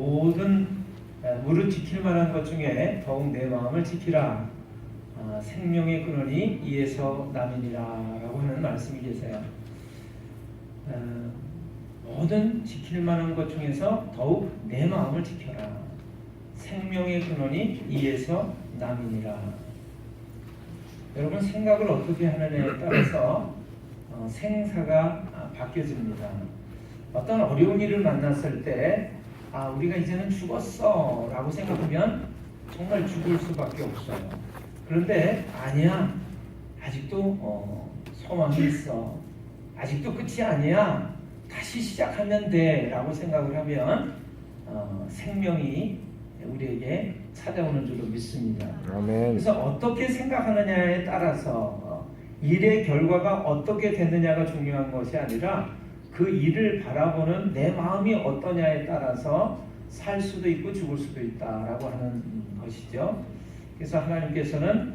모든 무릇 지킬 만한 것 중에 더욱 내 마음을 지키라. 생명의 근원이 이에서 남이니라 라고 하는 말씀이 계세요. 모든 지킬 만한 것 중에서 더욱 내 마음을 지켜라. 생명의 근원이 이에서 남이니라. 여러분, 생각을 어떻게 하느냐에 따라서 생사가 바뀌어집니다. 어떤 어려운 일을 만났을 때 우리가 이제는 죽었어 라고 생각하면 정말 죽을 수밖에 없어요. 그런데 아니야, 아직도 소망이 있어, 아직도 끝이 아니야, 다시 시작하면 돼 라고 생각을 하면 생명이 우리에게 찾아오는 줄로 믿습니다. 아멘. 그래서 어떻게 생각하느냐에 따라서 일의 결과가 어떻게 됐느냐가 중요한 것이 아니라 그 일을 바라보는 내 마음이 어떠냐에 따라서 살 수도 있고 죽을 수도 있다라고 하는 것이죠. 그래서 하나님께서는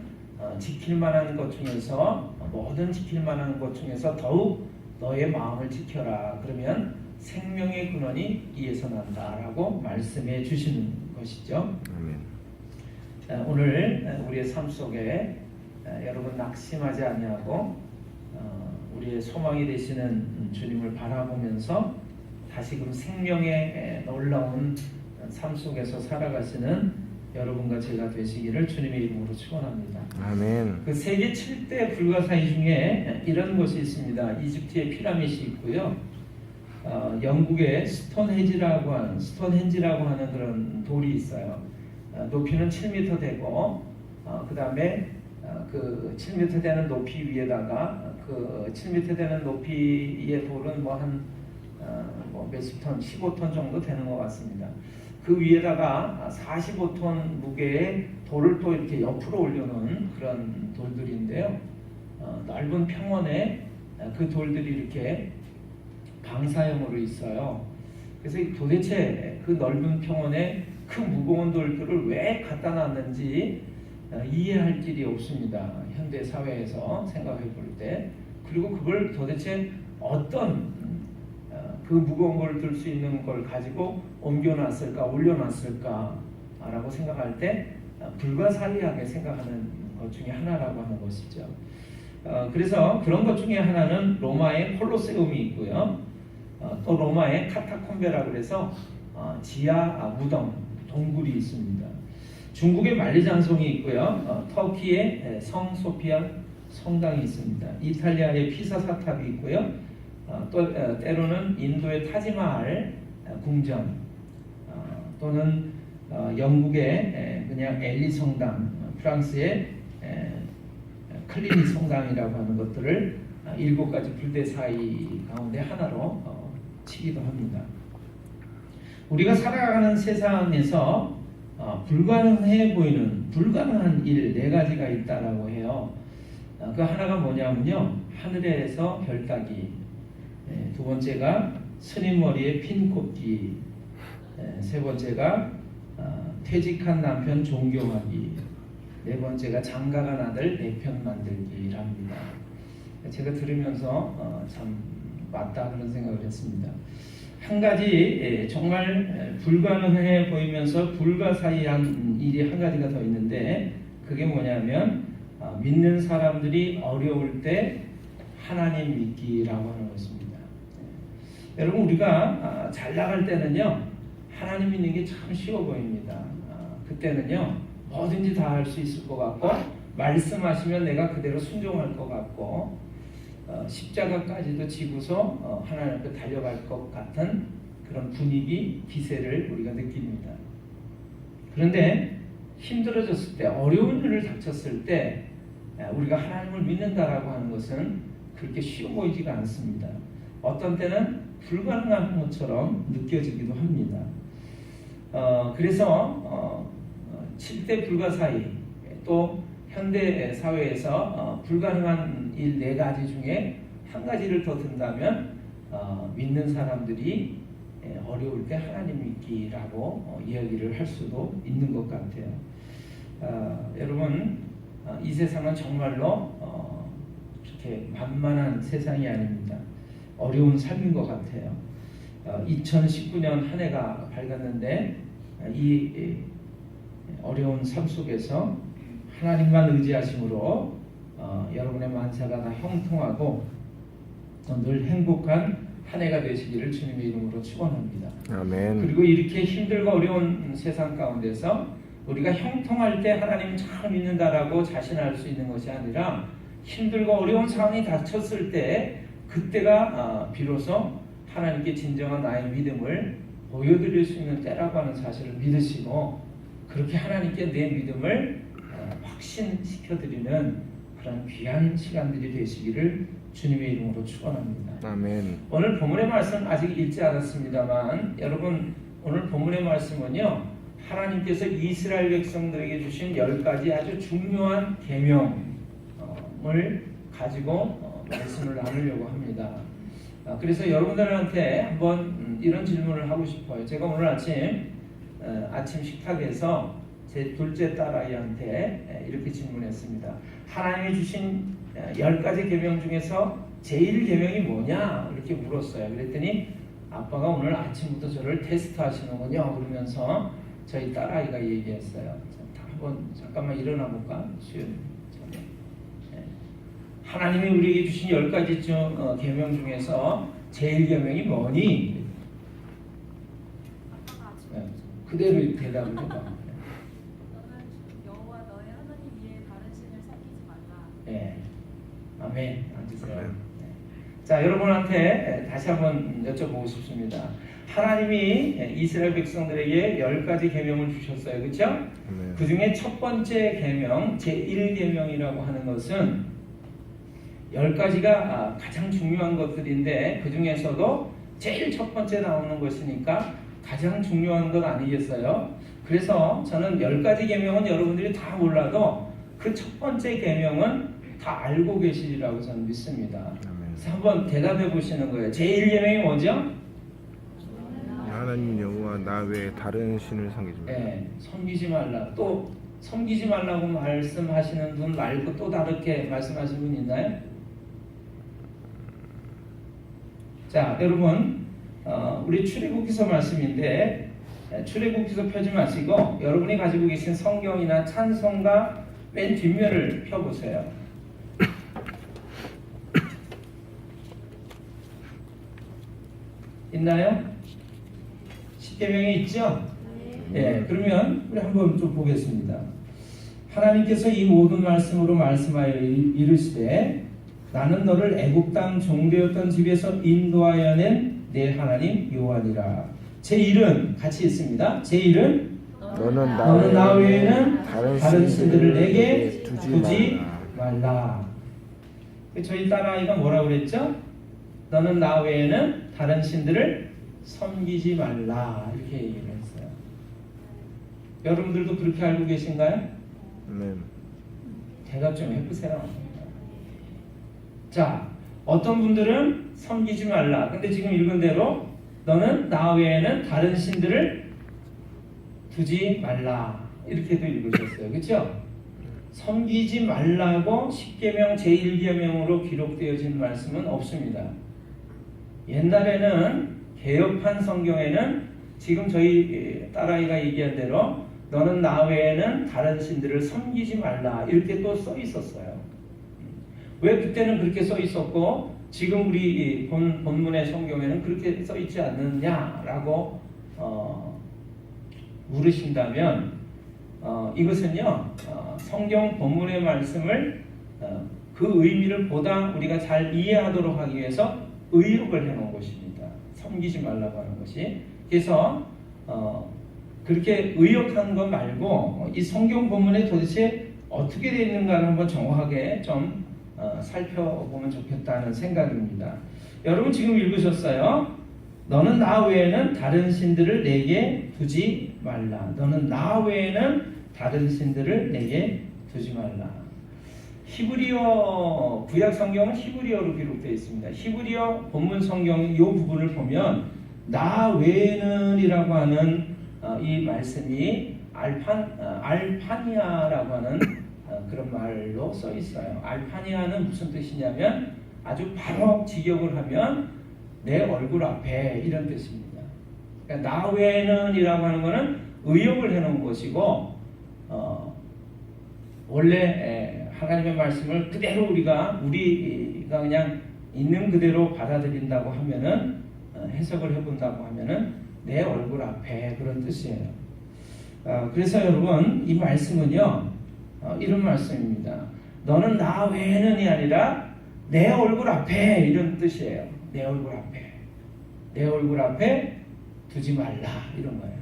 지킬 만한 것 중에서, 모든 지킬 만한 것 중에서 더욱 너의 마음을 지켜라. 그러면 생명의 근원이 이에서 난다라고 말씀해 주시는 것이죠. 아멘. 오늘 우리의 삶 속에 여러분 낙심하지 아니하고 우리의 소망이 되시는 주님을 바라보면서 다시금 생명의 놀라운 삶 속에서 살아가시는 여러분과 제가 되시기를 주님의 이름으로 축원합니다. 아멘. 그 세계 7대 불가사의 중에 이런 것이 있습니다. 이집트에 피라밋이 있고요. 영국의 스톤헨지라고 하는 그런 돌이 있어요. 높이는 7m 되고 그 다음에 그 7m 되는 높이 위에다가 그 7m 되는 높이의 돌은 몇십 톤, 15톤 정도 되는 것 같습니다. 그 위에다가 45톤 무게의 돌을 또 이렇게 옆으로 올려놓은 그런 돌들인데요. 넓은 평원에 그 돌들이 이렇게 방사형으로 있어요. 그래서 도대체 그 넓은 평원에 그 무거운 돌들을 왜 갖다 놨는지 이해할 길이 없습니다. 현대 사회에서 생각해 볼 때. 그리고 그걸 도대체 어떤 그 무거운 걸 들 수 있는 걸 가지고 옮겨놨을까, 올려놨을까 라고 생각할 때 불가사의하게 생각하는 것 중에 하나라고 하는 것이죠. 그래서 그런 것 중에 하나는 로마의 콜로세움이 있고요. 또 로마의 카타콤베라고 해서 지하 무덤, 동굴이 있습니다. 중국의 만리장성이 있고요. 터키의 성 소피아 성당이 있습니다. 이탈리아의 피사 사탑이 있고요. 또 때로는 인도의 타지마할 궁전, 또는 영국의 그냥 엘리 성당, 프랑스의 클리니 성당이라고 하는 것들을 7가지 불대 사이 가운데 하나로 치기도 합니다. 우리가 살아가는 세상에서 불가능해 보이는 불가능한 일 4가지가 있다라고 해요. 그 하나가 뭐냐면요, 하늘에서 별 따기, 두 번째가 스님 머리에 핀 꽂기, 세 번째가 퇴직한 남편 존경하기, 네 번째가 장가간 아들 내편 만들기랍니다. 제가 들으면서 참 맞다 그런 생각을 했습니다. 한 가지 정말 불가능해 보이면서 불가사의한 일이 한 가지가 더 있는데, 그게 뭐냐면 믿는 사람들이 어려울 때 하나님 믿기라고 하는 것입니다. 여러분, 우리가 잘 나갈 때는요, 하나님 믿는 게 참 쉬워 보입니다. 그때는요, 뭐든지 다 할 수 있을 것 같고, 말씀하시면 내가 그대로 순종할 것 같고, 십자가까지도 지고서 하나님 앞에 달려갈 것 같은 그런 분위기, 기세를 우리가 느낍니다. 그런데 힘들어졌을 때, 어려운 일을 닥쳤을 때 우리가 하나님을 믿는다라고 하는 것은 그렇게 쉬워 보이지가 않습니다. 어떤 때는 불가능한 것처럼 느껴지기도 합니다. 그래서 7대 불가사의, 또 현대 사회에서 불가능한 일 4가지 중에 한 가지를 더 든다면 믿는 사람들이 어려울 때 하나님 믿기라고 이야기를 할 수도 있는 것 같아요. 여러분, 이 세상은 정말로 그렇게 만만한 세상이 아닙니다. 어려운 삶인 것 같아요. 2019년 한 해가 밝았는데 이 어려운 삶 속에서 하나님만 의지하심으로 여러분의 만사가 다 형통하고 늘 행복한 한 해가 되시기를 주님의 이름으로 축원합니다. 아멘. 그리고 이렇게 힘들고 어려운 세상 가운데서 우리가 형통할 때 하나님 잘 믿는다라고 자신할 수 있는 것이 아니라 힘들고 어려운 상황이 닥쳤을 때 그때가 비로소 하나님께 진정한 나의 믿음을 보여드릴 수 있는 때라고 하는 사실을 믿으시고 그렇게 하나님께 내 믿음을 확신시켜드리는 그런 귀한 시간들이 되시기를 주님의 이름으로 축원합니다. 아멘. 오늘 본문의 말씀 아직 읽지 않았습니다만 여러분 오늘 본문의 말씀은요 하나님께서 이스라엘 백성들에게 주신 10가지 아주 중요한 계명을 가지고 말씀을 나누려고 합니다. 그래서 여러분들한테 한번 이런 질문을 하고 싶어요. 제가 오늘 아침 식탁에서 제 둘째 딸아이한테 이렇게 질문했습니다. 하나님이 주신 10가지 계명 중에서 제일 계명이 뭐냐? 이렇게 물었어요. 그랬더니 아빠가 오늘 아침부터 저를 테스트하시는군요. 그러면서 저희 딸아이가 얘기했어요. 한번 잠깐만 일어나 볼까? 수연. 하나님이 우리에게 주신 10가지 계명 중에서 제일 계명이 뭐니? 그대로 대답을 해봐. 너는 여호와 너의 하나님 위에 다른 신을 섬기지 말라. 네. 아멘. 앉으세요. 아멘. 네. 자, 여러분한테 다시 한번 여쭤보고 싶습니다. 하나님이 이스라엘 백성들에게 10가지 계명을 주셨어요. 그렇죠? 아멘. 그 중에 첫 번째 계명, 제1계명이라고 하는 것은 10가지가 가장 중요한 것들인데 그 중에서도 제일 첫 번째 나오는 것이니까 가장 중요한 것 아니겠어요? 그래서 저는 10가지 계명은 여러분들이 다 몰라도 그 첫 번째 계명은 다 알고 계시리라고 저는 믿습니다. 아멘. 그래서 한번 대답해 보시는 거예요. 제1계명이 뭐죠? 하나님 여호와 나 외에 다른 신을 섬기지 말라. 네, 섬기지 말라. 또 섬기지 말라고 말씀하시는 분 말고 또 다르게 말씀하시는 분 있나요? 자, 여러분 우리 출애굽기서 말씀인데 출애굽기서 펴지 마시고 여러분이 가지고 계신 성경이나 찬송가 맨 뒷면을 펴보세요. 있나요? 십계명이 있죠? 네, 그러면 우리 한번 좀 보겠습니다. 하나님께서 이 모든 말씀으로 말씀하여 이르시되 나는 너를 애굽 땅 종되었던 집에서 인도하여 낸 내 하나님 여호와니라. 제1은 같이 있습니다. 제1은 너는 나 외에는 다른 신들을 내게 두지 두지 말라. 저희 딸아이가 뭐라고 그랬죠? 너는 나 외에는 다른 신들을 섬기지 말라 이렇게 얘기를 했어요. 여러분들도 그렇게 알고 계신가요? 아멘. 대답 좀 해보세요. 자, 어떤 분들은 섬기지 말라. 근데 지금 읽은 대로 너는 나 외에는 다른 신들을 두지 말라. 이렇게도 읽으셨어요. 그렇죠? 섬기지 말라고 십계명 제1계명으로 기록되어진 말씀은 없습니다. 옛날에는 개역한 성경에는 지금 저희 딸아이가 얘기한 대로 너는 나 외에는 다른 신들을 섬기지 말라 이렇게 또 써 있었어요. 왜 그때는 그렇게 써 있었고 지금 우리 본문의 성경에는 그렇게 써 있지 않느냐라고 물으신다면 이것은요 성경 본문의 말씀을 그 의미를 보다 우리가 잘 이해하도록 하기 위해서 의역을 해놓은 것입니다. 섬기지 말라고 하는 것이. 그래서 그렇게 의역한 것 말고 이 성경 본문에 도대체 어떻게 되어 있는가를 한번 정확하게 좀 살펴보면 좋겠다는 생각입니다. 여러분 지금 읽으셨어요? 너는 나 외에는 다른 신들을 내게 두지 말라. 너는 나 외에는 다른 신들을 내게 두지 말라. 히브리어 구약 성경은 히브리어로 기록되어 있습니다. 히브리어 본문 성경 이 부분을 보면 나 외에는이라고 하는 이 말씀이 알파니아라고 하는 그런 말로 써 있어요. 알파니아는 무슨 뜻이냐면 아주 바로 직역을 하면 내 얼굴 앞에 이런 뜻입니다. 그러니까 나 외에는 이라고 하는 것은 의역을 해놓은 것이고 원래 하나님의 말씀을 그대로 우리가 그냥 있는 그대로 받아들인다고 하면은 해석을 해본다고 하면은 내 얼굴 앞에 그런 뜻이에요. 그래서 여러분 이 말씀은요 이런 말씀입니다. 너는 나 외에는이 아니라 내 얼굴 앞에 이런 뜻이에요. 내 얼굴 앞에, 내 얼굴 앞에 두지 말라 이런 거예요.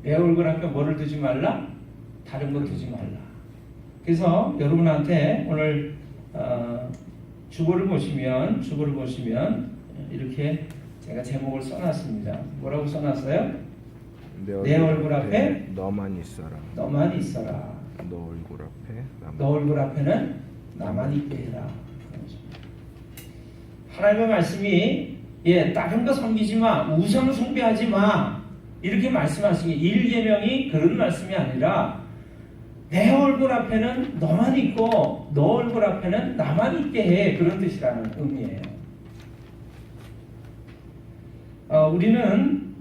내 얼굴 앞에 뭐를 두지 말라? 다른 거 두지 말라. 그래서 여러분한테 오늘 주보를 보시면 이렇게 제가 제목을 써놨습니다. 뭐라고 써놨어요? 내 얼굴 앞에 너만 있어라. 너만 있어라. 너 얼굴 앞에 너 얼굴 앞에는 나만 있게 해라. 하나님의 말씀이 다른 거 섬기지 마, 우상 숭배하지 마 이렇게 말씀하시니 1계명이 그런 말씀이 아니라 내 얼굴 앞에는 너만 있고 너 얼굴 앞에는 나만 있게 해 그런 뜻이라는 의미예요. 우리는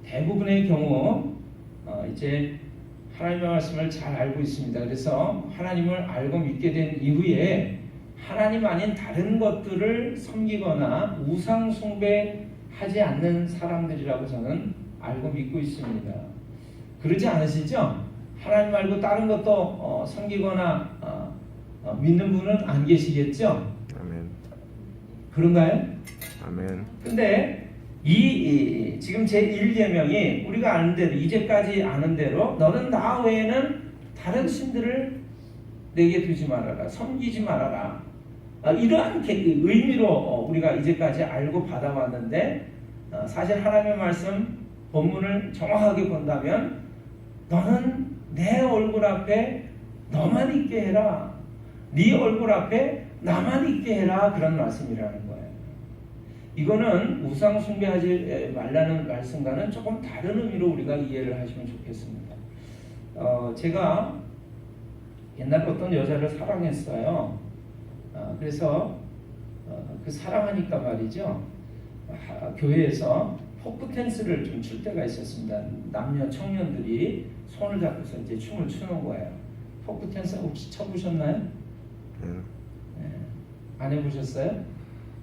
대부분의 경우 이제 하나님의 말씀을 잘 알고 있습니다. 그래서 하나님을 알고 믿게 된 이후에 하나님 아닌 다른 것들을 섬기거나 우상 숭배하지 않는 사람들이라고 저는 알고 믿고 있습니다. 그러지 않으시죠? 하나님 말고 다른 것도 섬기거나 믿는 분은 안 계시겠죠? 아멘. 그런가요? 아멘. 근데 지금 제1계명이 우리가 아는 대로 이제까지 아는 대로 너는 나 외에는 다른 신들을 내게 두지 말아라. 섬기지 말아라. 이러한 의미로 우리가 이제까지 알고 받아왔는데 사실 하나님의 말씀 본문을 정확하게 본다면 너는 내 얼굴 앞에 너만 있게 해라. 네 얼굴 앞에 나만 있게 해라. 그런 말씀이라는 거예요. 이거는 우상 숭배하지 말라는 말씀과는 조금 다른 의미로 우리가 이해를 하시면 좋겠습니다. 제가 옛날에 어떤 여자를 사랑했어요. 그래서 그 사랑하니까 말이죠. 교회에서 포크 댄스를 좀 출 때가 있었습니다. 남녀 청년들이 손을 잡고서 이제 춤을 추는 거예요. 포크 댄스 혹시 쳐보셨나요? 네. 안 해보셨어요?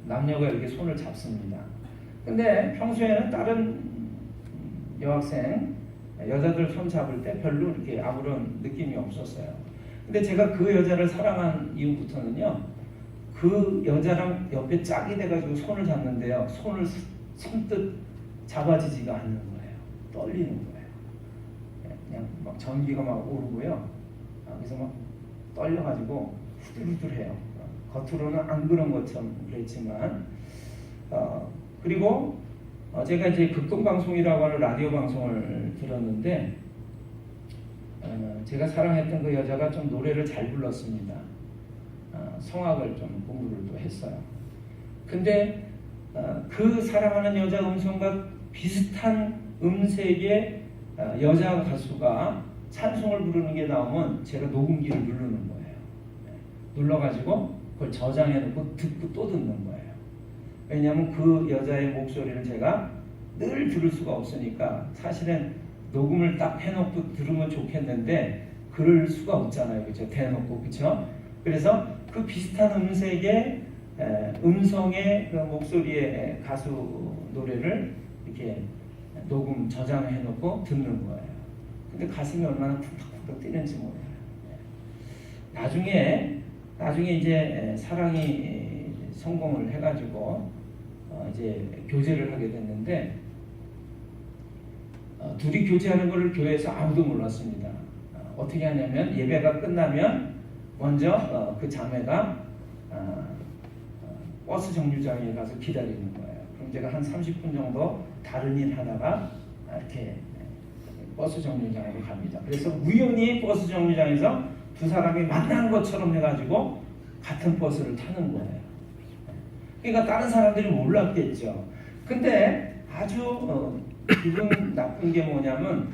남녀가 이렇게 손을 잡습니다. 근데 평소에는 다른 여학생, 여자들 손 잡을 때 별로 이렇게 아무런 느낌이 없었어요. 근데 제가 그 여자를 사랑한 이후부터는요, 그 여자랑 옆에 짝이 돼가지고 손을 잡는데요, 손을 선뜻 잡아지지가 않는 거예요. 떨리는 거예요. 그냥 막 전기가 막 오르고요. 그래서 막 떨려가지고 후들후들해요. 겉으로는 안 그런 것처럼 그랬지만, 그리고 제가 이제 극동방송이라고 하는 라디오 방송을 들었는데, 제가 사랑했던 그 여자가 좀 노래를 잘 불렀습니다. 성악을 좀 공부를 또 했어요. 근데 그 사랑하는 여자 음성과 비슷한 음색의 여자 가수가 찬송을 부르는 게 나오면 제가 녹음기를 누르는 거예요. 눌러가지고 그걸 저장해놓고 듣고 또 듣는 거예요. 왜냐하면 그 여자의 목소리를 제가 늘 들을 수가 없으니까 사실은 녹음을 딱 해놓고 들으면 좋겠는데 그럴 수가 없잖아요. 그렇죠? 대놓고. 그렇죠? 그래서 그 비슷한 음색의 음성의 그 목소리의 가수 노래를 이렇게 녹음 저장해놓고 듣는 거예요. 근데 가슴이 얼마나 쿵닥쿵닥 뛰는지 몰라요. 나중에 이제 사랑이 성공을 해가지고 이제 교제를 하게 됐는데 둘이 교제하는 것을 교회에서 아무도 몰랐습니다. 어떻게 하냐면 예배가 끝나면 먼저 그 자매가 버스 정류장에 가서 기다리는 거예요. 그럼 제가 한 30분 정도 다른 일 하다가 이렇게 버스 정류장으로 갑니다. 그래서 우연히 버스 정류장에서 두 사람이 만난 것처럼 해가지고 같은 버스를 타는 거예요. 그러니까 다른 사람들이 몰랐겠죠. 근데 아주 기분 나쁜 게 뭐냐면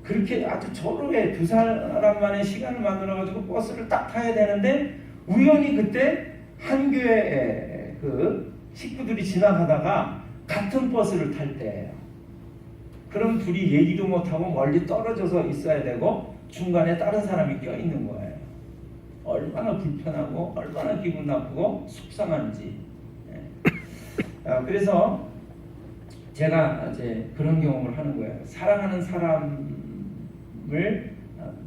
그렇게 아주 절호의 두 사람만의 시간을 만들어가지고 버스를 딱 타야 되는데 우연히 그때 한 교회 그 식구들이 지나가다가 같은 버스를 탈 때예요. 그럼 둘이 얘기도 못하고 멀리 떨어져서 있어야 되고 중간에 다른 사람이 껴있는 거예요. 얼마나 불편하고 얼마나 기분 나쁘고 속상한지. 그래서 제가 이제 그런 경험을 하는 거예요. 사랑하는 사람을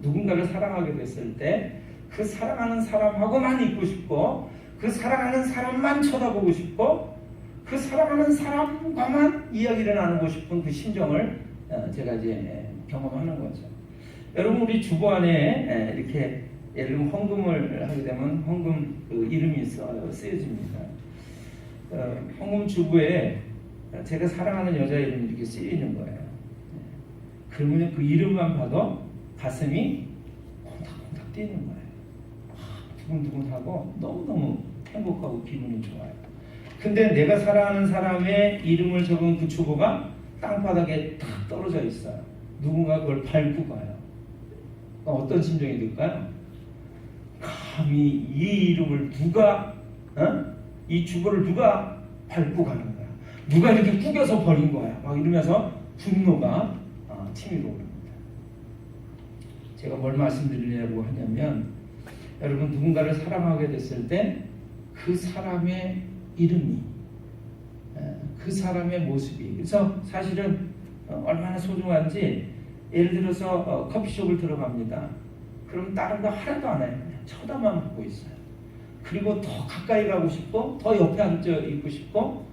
누군가를 사랑하게 됐을 때 그 사랑하는 사람하고만 있고 싶고 그 사랑하는 사람만 쳐다보고 싶고 그 사랑하는 사람과만 이야기를 나누고 싶은 그 심정을 제가 이제 경험하는 거죠. 여러분 우리 주보 안에 이렇게 예를 들면 헌금을 하게 되면 헌금 그 이름이 쓰여집니다. 헌금 주보에 제가 사랑하는 여자 이름이 이렇게 쓰여 있는 거예요. 그러면 그 이름만 봐도 가슴이 콩닥콩닥 뛰는 거예요. 두근두근하고 너무너무 행복하고 기분이 좋아요. 근데 내가 사랑하는 사람의 이름을 적은 그 주보가 땅바닥에 탁 떨어져 있어요. 누군가 그걸 밟고 가요. 어떤 심정이 들까요? 감히 이 이름을 누가 이 주보를 누가 밟고 가는 거야? 누가 이렇게 구겨서 버린 거야? 막 이러면서 분노가 치밀어 오릅니다. 제가 뭘 말씀드리려고 하냐면 여러분 누군가를 사랑하게 됐을 때 그 사람의 이름이 그 사람의 모습이 그래서 사실은 얼마나 소중한지 예를 들어서 커피숍을 들어갑니다. 그럼 다른 거 하나도 안 해요. 그냥 쳐다만 보고 있어요. 그리고 더 가까이 가고 싶고 더 옆에 앉아 있고 싶고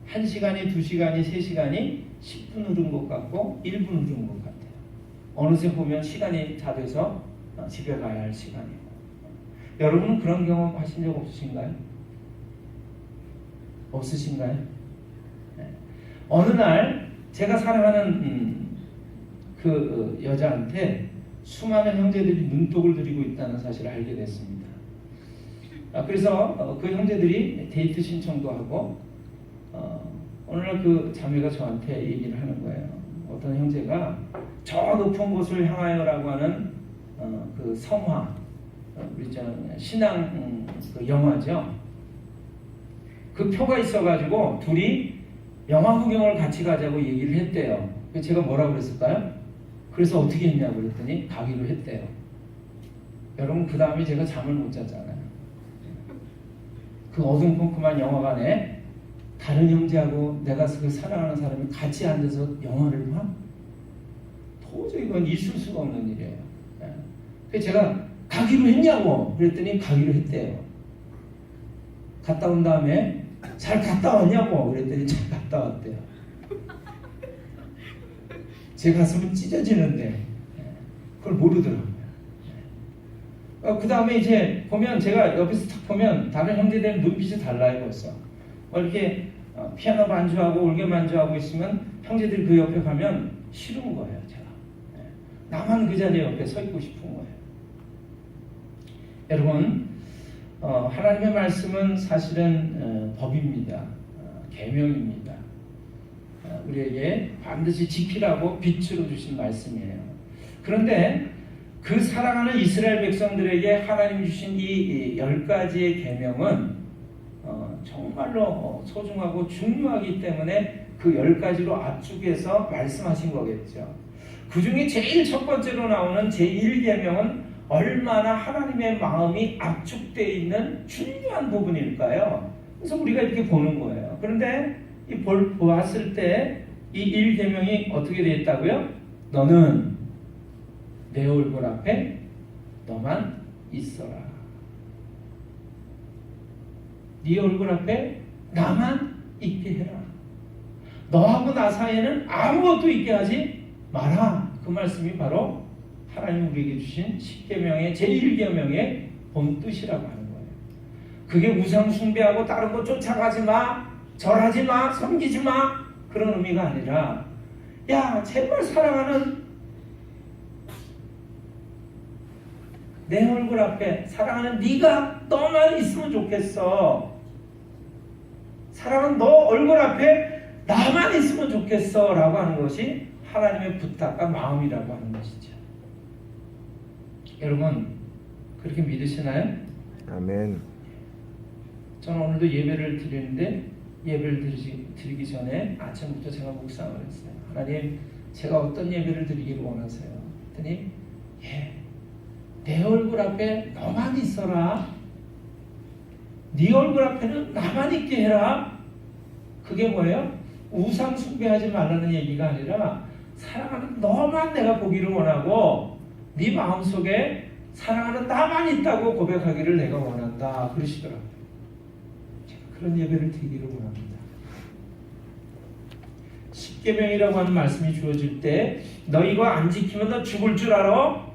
1시간이 2시간이 3시간이 10분 흐른 것 같고 1분 흐른 것 같아요. 어느새 보면 시간이 다 돼서 집에 가야 할 시간이고. 여러분은 그런 경험 하신 적 없으신가요? 없으신가요? 네. 어느 날 제가 사랑하는 그 여자한테 수많은 형제들이 눈독을 들이고 있다는 사실을 알게 됐습니다. 그래서 그 형제들이 데이트 신청도 하고 어느 날 그 자매가 저한테 얘기를 하는 거예요. 어떤 형제가 저 높은 곳을 향하여라고 하는 그 성화 우리 신앙 그 영화죠. 그 표가 있어가지고 둘이 영화 구경을 같이 가자고 얘기를 했대요. 제가 뭐라고 그랬을까요? 그래서 어떻게 했냐고 그랬더니 가기로 했대요. 여러분 그 다음에 제가 잠을 못 잤잖아요. 그 어둠컴컴한 영화관에 다른 형제하고 내가 그 사랑하는 사람이 같이 앉아서 영화를 봐? 도저히 이건 있을 수가 없는 일이에요. 그래서 제가 가기로 했냐고 그랬더니 가기로 했대요. 갔다 온 다음에 잘 갔다 왔냐고 그랬더니 잘 갔다 왔대요. 제 가슴은 찢어지는데 그걸 모르더라고요. 그 다음에 이제 보면 제가 옆에서 딱 보면 다른 형제들은 눈빛이 달라요 벌써. 이렇게 피아노 반주하고 올개 반주하고 있으면 형제들이 그 옆에 가면 싫은 거예요. 제가 나만 그 자리에 옆에 서 있고 싶은 거예요. 여러분 하나님의 말씀은 사실은 법입니다. 계명입니다. 우리에게 반드시 지키라고 빛으로 주신 말씀이에요. 그런데 그 사랑하는 이스라엘 백성들에게 하나님 주신 이 10가지의 계명은 정말로 소중하고 중요하기 때문에 그 10가지로 압축해서 말씀하신 거겠죠. 그 중에 제일 첫 번째로 나오는 제1계명은 얼마나 하나님의 마음이 압축되어 있는 중요한 부분일까요? 그래서 우리가 이렇게 보는 거예요. 그런데 보았을 때 이 1계명이 어떻게 되어 있다고요? 너는 내 얼굴 앞에 너만 있어라. 네 얼굴 앞에 나만 있게 해라. 너하고 나 사이에는 아무것도 있게 하지 마라. 그 말씀이 바로 하나님 우리에게 주신 10계명의 제1계명의 본 뜻이라고 하는 거예요. 그게 우상 숭배하고 다른 거 쫓아가지 마, 절하지 마, 섬기지 마 그런 의미가 아니라 야 제발 사랑하는 내 얼굴 앞에 사랑하는 네가 너만 있으면 좋겠어. 사랑하는 너 얼굴 앞에 나만 있으면 좋겠어 라고 하는 것이 하나님의 부탁과 마음이라고 하는 것이죠. 여러분 그렇게 믿으시나요? 아멘. 저는 오늘도 예배를 드리는데 예배를 드리기 전에 아침부터 제가 묵상을 했어요. 하나님, 제가 어떤 예배를 드리기를 원하세요? 그랬더니 내 얼굴 앞에 너만 있어라. 네 얼굴 앞에는 나만 있게 해라. 그게 뭐예요? 우상 숭배하지 말라는 얘기가 아니라 사랑하는 너만 내가 보기를 원하고 네 마음속에 사랑하는 나만 있다고 고백하기를 내가 원한다. 그러시더라고요. 제가 그런 예배를 드리기를 원합니다. 십계명이라고 하는 말씀이 주어질 때 너희가 안 지키면 너 죽을 줄 알아?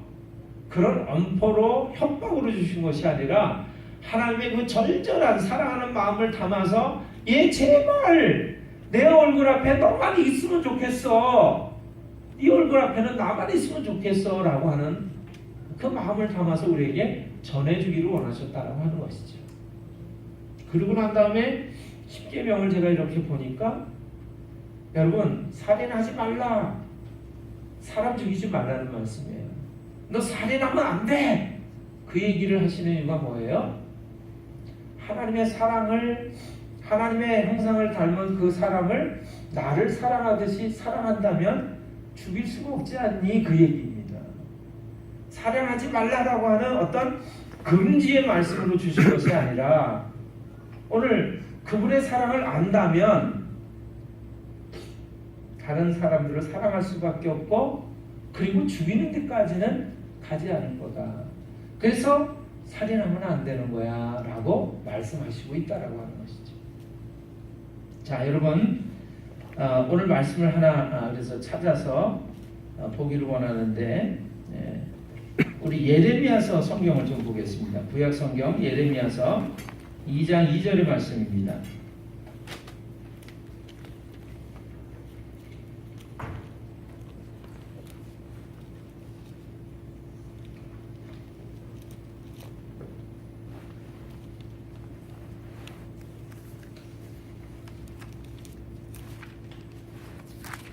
그런 엄포로 협박으로 주신 것이 아니라 하나님의 그 절절한 사랑하는 마음을 담아서 제발 내 얼굴 앞에 너만 있으면 좋겠어. 네 얼굴 앞에는 나만 있으면 좋겠어 라고 하는 그 마음을 담아서 우리에게 전해주기를 원하셨다라고 하는 것이죠. 그러고 난 다음에 십계명을 제가 이렇게 보니까 여러분, 살인하지 말라. 사람 죽이지 말라는 말씀이에요. 너 살인하면 안 돼. 그 얘기를 하시는 이유가 뭐예요? 하나님의 사랑을, 하나님의 형상을 닮은 그 사람을 나를 사랑하듯이 사랑한다면 죽일 수가 없지 않니? 그 얘기입니다. 살인하지 말라라고 하는 어떤 금지의 말씀으로 주신 것이 아니라 오늘 그분의 사랑을 안다면 다른 사람들을 사랑할 수밖에 없고 그리고 죽이는 데까지는 가지 않을 거다. 그래서 살인하면 안 되는 거야 라고 말씀하시고 있다라고 하는 것이죠. 자, 여러분, 오늘 말씀을 하나 그래서 찾아서 보기를 원하는데 우리 예레미야서 성경을 좀 보겠습니다. 구약 성경 예레미야서 2장 2절의 말씀입니다.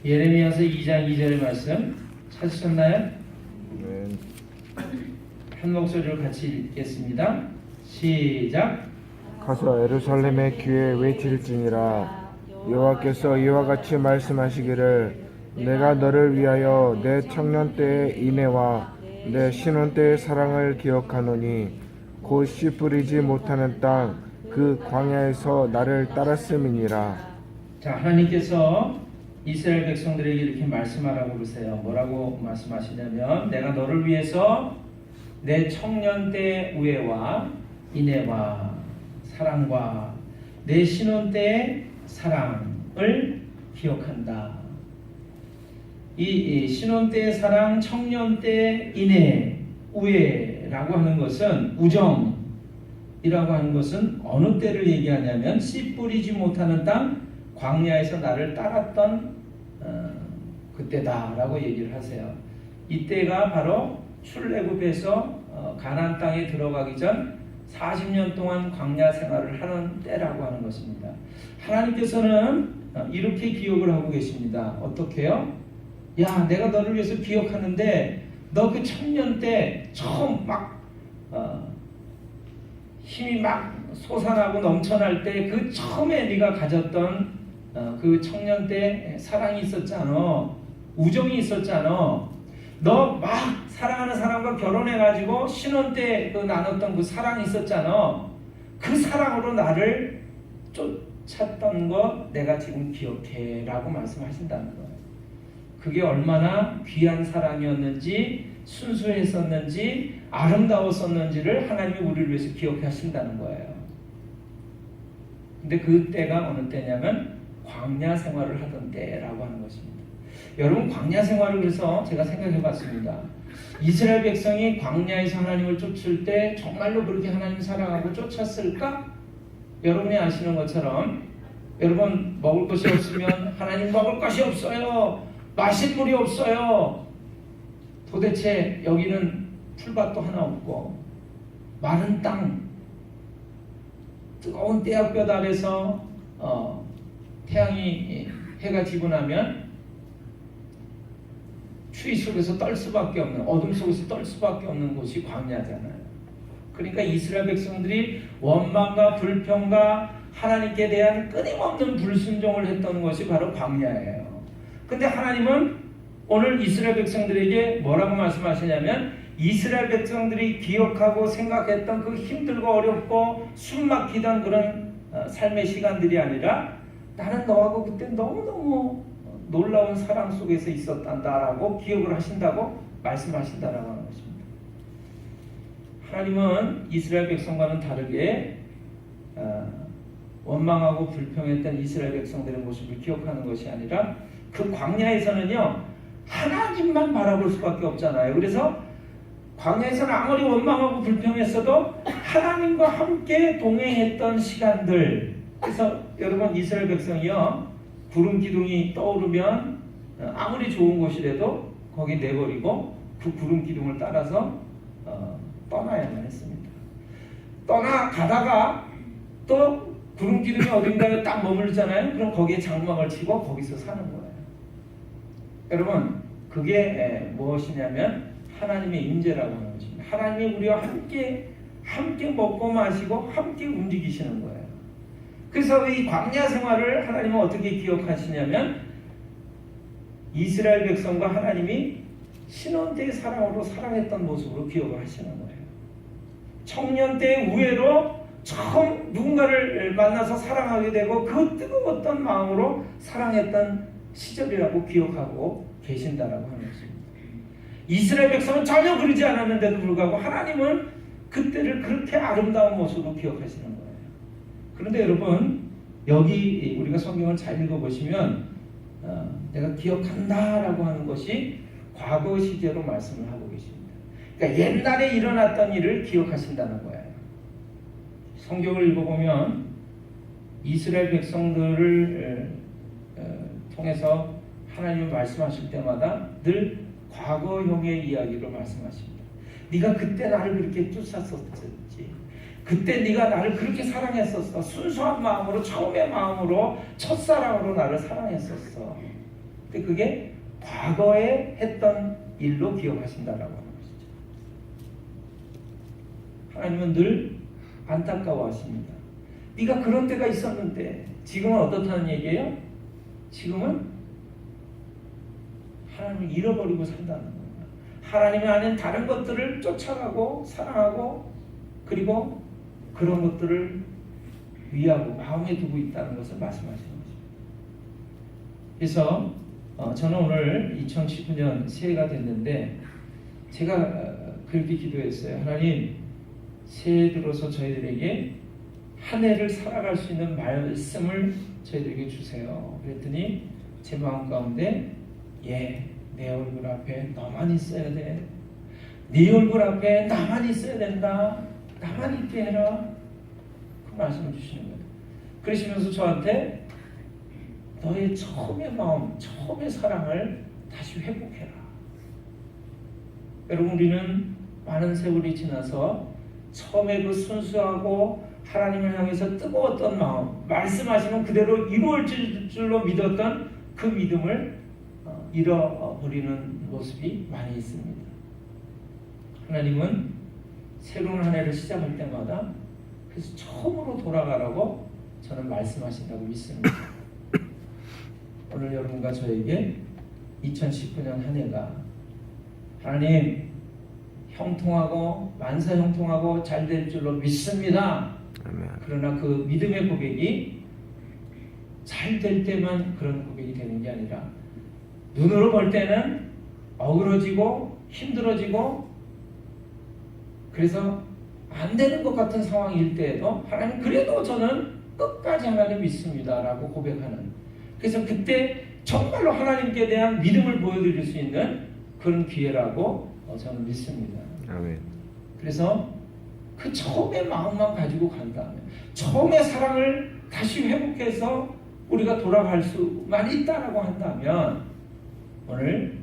예레미야서 2장 2절의 말씀 찾으셨나요? 아멘. 한 목소리로 같이 읽겠습니다. 시작. 가서 예루살렘의 귀에 외칠지니라. 여호와께서 이와 같이 말씀하시기를 내가 너를 위하여 내 청년 때의 인애와 내 신혼 때의 사랑을 기억하노니 곧 씨 뿌리지 못하는 땅 그 광야에서 나를 따랐음이니라. 자, 하나님께서 이스라엘 백성들에게 이렇게 말씀하라고 그러세요. 뭐라고 말씀하시냐면 내가 너를 위해서 내 청년 때 우애와 인애와 사랑과 내 신혼 때의 사랑을 기억한다. 이 신혼 때의 사랑, 청년 때의 인애, 우애라고 하는 것은 우정이라고 하는 것은 어느 때를 얘기하냐면 씨 뿌리지 못하는 땅 광야에서 나를 따랐던 그때다라고 얘기를 하세요. 이때가 바로 출애굽에서 가나안 땅에 들어가기 전 40년 동안 광야 생활을 하는 때라고 하는 것입니다. 하나님께서는 이렇게 기억을 하고 계십니다. 어떻게요? 야, 내가 너를 위해서 기억하는데 너 그 청년 때 처음 막 힘이 막 솟아나고 넘쳐날 때 그 처음에 네가 가졌던 그 청년 때 사랑이 있었잖아. 우정이 있었잖아. 너 막 사랑하는 사람과 결혼해가지고 신혼 때 그 나눴던 그 사랑이 있었잖아. 그 사랑으로 나를 쫓았던 거 내가 지금 기억해 라고 말씀하신다는 거예요. 그게 얼마나 귀한 사랑이었는지 순수했었는지 아름다웠었는지를 하나님이 우리를 위해서 기억하신다는 거예요. 근데 그 때가 어느 때냐면 광야 생활을 하던 때라고 하는 것입니다. 여러분, 광야 생활을 그래서 제가 생각해 봤습니다. 이스라엘 백성이 광야에서 하나님을 쫓을 때 정말로 그렇게 하나님을 사랑하고 쫓았을까? 여러분이 아시는 것처럼 여러분 먹을 것이 없으면 하나님 먹을 것이 없어요. 마실 물이 없어요. 도대체 여기는 풀밭도 하나 없고 마른 땅 뜨거운 떼약볕 아래서 태양이 해가 지고 나면 추위 속에서 떨 수밖에 없는, 어둠 속에서 떨 수밖에 없는 곳이 광야잖아요. 그러니까 이스라엘 백성들이 원망과 불평과 하나님께 대한 끊임없는 불순종을 했던 것이 바로 광야예요. 근데 하나님은 오늘 이스라엘 백성들에게 뭐라고 말씀하시냐면 이스라엘 백성들이 기억하고 생각했던 그 힘들고 어렵고 숨막히던 그런 삶의 시간들이 아니라 나는 너하고 그때 너무너무 놀라운 사랑 속에서 있었단다라고 기억을 하신다고 말씀하신다라고 하는 것입니다. 하나님은 이스라엘 백성과는 다르게 원망하고 불평했던 이스라엘 백성들의 모습을 기억하는 것이 아니라 그 광야에서는요 하나님만 바라볼 수밖에 없잖아요. 그래서 광야에서는 아무리 원망하고 불평했어도 하나님과 함께 동행했던 시간들. 그래서 여러분 이스라엘 백성이요 구름 기둥이 떠오르면 아무리 좋은 곳이라도 거기 내버리고 그 구름 기둥을 따라서 떠나야만 했습니다. 떠나가다가 또 구름 기둥이 어딘가에 딱 머물잖아요. 그럼 거기에 장막을 치고 거기서 사는 거예요. 여러분 그게 무엇이냐면 하나님의 임재라고 하는 것입니다. 하나님이 우리와 함께 먹고 마시고 함께 움직이시는 거예요. 그래서 이 광야 생활을 하나님은 어떻게 기억하시냐면 이스라엘 백성과 하나님이 신혼 때의 사랑으로 사랑했던 모습으로 기억을 하시는 거예요. 청년 때의 우애로 처음 누군가를 만나서 사랑하게 되고 그 뜨거웠던 마음으로 사랑했던 시절이라고 기억하고 계신다라고 하는 것입니다. 이스라엘 백성은 전혀 그러지 않았는데도 불구하고 하나님은 그때를 그렇게 아름다운 모습으로 기억하시는 거예요. 그런데 여러분 여기 우리가 성경을 잘 읽어보시면 내가 기억한다라고 하는 것이 과거 시제로 말씀을 하고 계십니다. 그러니까 옛날에 일어났던 일을 기억하신다는 거예요. 성경을 읽어보면 이스라엘 백성들을 통해서 하나님이 말씀하실 때마다 늘 과거형의 이야기로 말씀하십니다. 네가 그때 나를 그렇게 쫓았었지. 그때 네가 나를 그렇게 사랑했었어. 순수한 마음으로 처음의 마음으로 첫사랑으로 나를 사랑했었어. 근데 그게 과거에 했던 일로 기억하신다라고 하는 것이죠. 하나님은 늘 안타까워하십니다. 네가 그런 때가 있었는데 지금은 어떻다는 얘기예요? 지금은 하나님을 잃어버리고 산다는 거예요. 하나님이 아닌 다른 것들을 쫓아가고 사랑하고 그리고 그런 것들을 위하고 마음에 두고 있다는 것을 말씀하시는 것입니다. 그래서 저는 오늘 2019년 새해가 됐는데 제가 그렇게 기도했어요. 하나님 새해 들어서 저희들에게 한 해를 살아갈 수 있는 말씀을 저희들에게 주세요. 그랬더니 제 마음 가운데 내 얼굴 앞에 너만 있어야 돼. 네 얼굴 앞에 나만 있어야 된다. 나만 있게 해라. 그 말씀을 주시는 거예요. 그러시면서 저한테 너의 처음의 마음, 처음의 사랑을 다시 회복해라. 여러분 우리는 많은 세월이 지나서 처음에 그 순수하고 하나님을 향해서 뜨거웠던 마음, 말씀하시는 그대로 이루어질 줄로 믿었던 그 믿음을 잃어버리는 모습이 많이 있습니다. 하나님은 새로운 한 해를 시작할 때마다 그래서 처음으로 돌아가라고 저는 말씀하신다고 믿습니다. 오늘 여러분과 저에게 2019년 한 해가 하나님 형통하고 만사 형통하고 잘 될 줄로 믿습니다. 그러나 그 믿음의 고백이 잘 될 때만 그런 고백이 되는 게 아니라 눈으로 볼 때는 어그러지고 힘들어지고 그래서 안 되는 것 같은 상황일 때에도 하나님 그래도 저는 끝까지 하나님 믿습니다 라고 고백하는, 그래서 그때 정말로 하나님께 대한 믿음을 보여드릴 수 있는 그런 기회라고 저는 믿습니다. 아멘. 그래서 그 처음의 마음만 가지고 간다면, 처음의 사랑을 다시 회복해서 우리가 돌아갈 수만 있다라고 한다면 오늘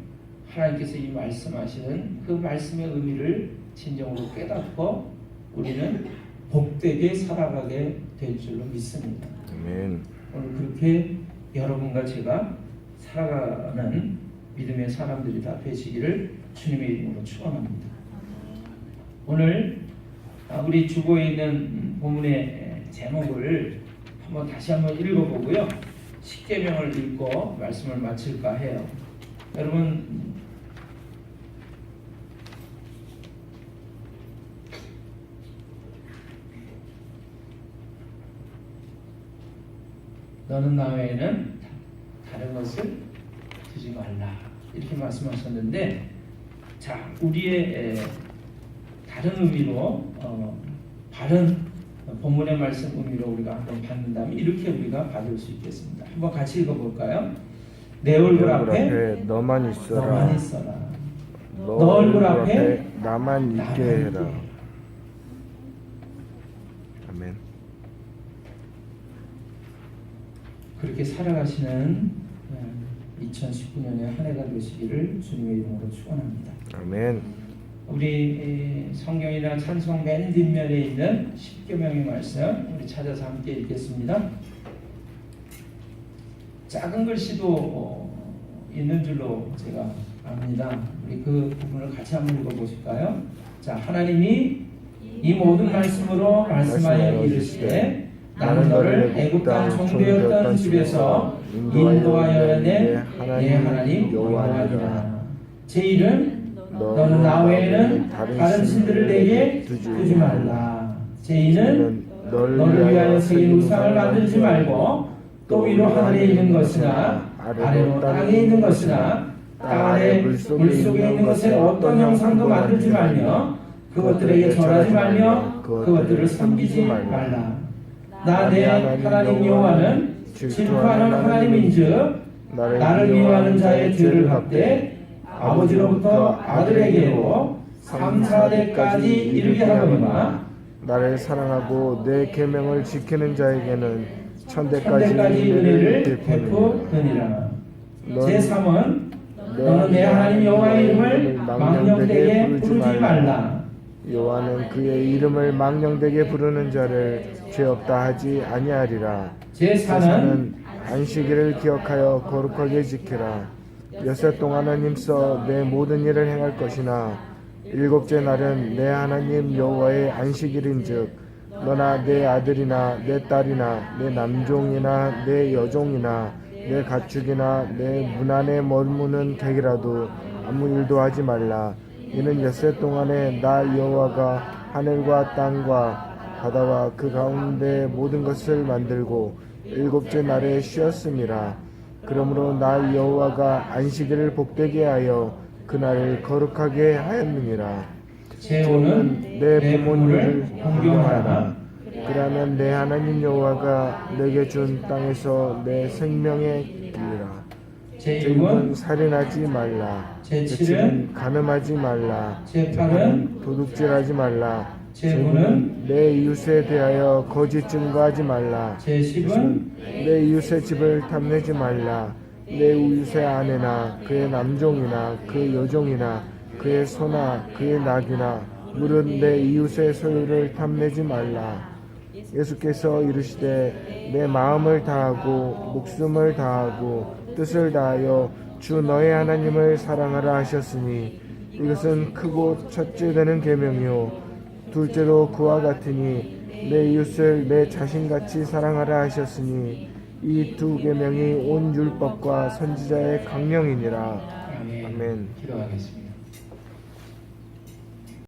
하나님께서 이 말씀하시는 그 말씀의 의미를 진정으로 깨닫고 우리는 복되게 살아가게 될 줄로 믿습니다. 아멘. 오늘 그렇게 여러분과 제가 살아가는 믿음의 사람들이 다 되시기를 주님의 이름으로 축원합니다. 오늘 우리 주보에 있는 본문의 제목을 다시 한번 읽어보고요. 십계명을 읽고 말씀을 마칠까 해요. 여러분, 너는 나 외에는 다른 것을 두지 말라, 이렇게 말씀하셨는데, 자, 우리의 다른 의미로 바른 본문의 말씀 의미로 우리가 한번 받는다면 이렇게 우리가 받을 수 있겠습니다. 한번 같이 읽어볼까요? 내 얼굴 앞에 너만 있어라. 너만 있어라. 너 얼굴 앞에 나만 있게 나만 해라. 있게. 아멘. 그렇게 살아가시는 2019년의 한 해가 되시기를 주님의 이름으로 축원합니다. 아멘. 우리 성경이나 찬송 맨 뒷면에 있는 십계명의 말씀 우리 찾아서 함께 읽겠습니다. 작은 글씨도 있는 줄로 제가 압니다. 우리 그 부분을 같이 한번 읽어보실까요? 자, 하나님이 이 모든 말씀으로 말씀하여 이르시되 나는 너를 애굽 땅 종되었던 집에서 인도하여 내 하나님 여호와니라. 제 일은 너는 나 외에는 다른 신들을 내게 두지 말라. 제 이는 너를 위하여 새긴 우상을 만들지 말고 또 위로 하늘에 있는 것이나 아래로 땅에 있는 것이나 땅 아래 물속에 있는 것에 어떤 형상도 만들지 말며 그것들에게 절하지 말며 그것들을 섬기지 말라. 나 내 하나님 여호와는 질투하는 하나님인즉 나를 미워하는 자의 죄를 갚되 아버지로부터 아들에게로 3, 4대까지 이르게 하거니와 나를 사랑하고 내 계명을 지키는 자에게는 천대까지 천대까지 은혜를 은혜를 베푸느니라. 넌 제3은 너는 내 하나님 여호와의 이름을 망령되게 부르지 말라. 여호와는 그의 이름을 망령되게 부르는 자를 죄 없다 하지 아니하리라. 제4는 안식일을 기억하여 거룩하게 지키라. 여섯 동안은 힘써 내 모든 일을 행할 것이나 일곱째 날은 내 하나님 여호와의 안식일인즉 너나 내 아들이나 내 딸이나 내 남종이나 내 여종이나 내 가축이나 내 문 안에 머무는 객이라도 아무 일도 하지 말라. 이는 엿새 동안에 나 여호와가 하늘과 땅과 바다와 그 가운데 모든 것을 만들고 일곱째 날에 쉬었음이라. 그러므로 나 여호와가 안식일을 복되게 하여 그날을 거룩하게 하였느니라. 제5는 내 부모님을 공경하라. 공경하라. 그러면 내 하나님 여호와가 내게 준 땅에서 내 생명의 길이라. 제6은 살인하지 말라. 제7은 간음하지 말라. 제8은 도둑질하지 말라. 제9는 내 이웃에 대하여 거짓 증거하지 말라. 제10은 내 이웃의 집을 탐내지 말라. 내 이웃의 아내나 그의 남종이나 그의 여종이나 그의 소나 그의 낙이나 물은 내 이웃의 소유를 탐내지 말라. 예수께서 이르시되 내 마음을 다하고 목숨을 다하고 뜻을 다하여 주 너의 하나님을 사랑하라 하셨으니 이것은 크고 첫째 되는 계명이요 둘째로 그와 같으니 내 이웃을 내 자신같이 사랑하라 하셨으니 이 두 계명이 온 율법과 선지자의 강령이니라. 아멘. 아멘. 기도하겠습니다.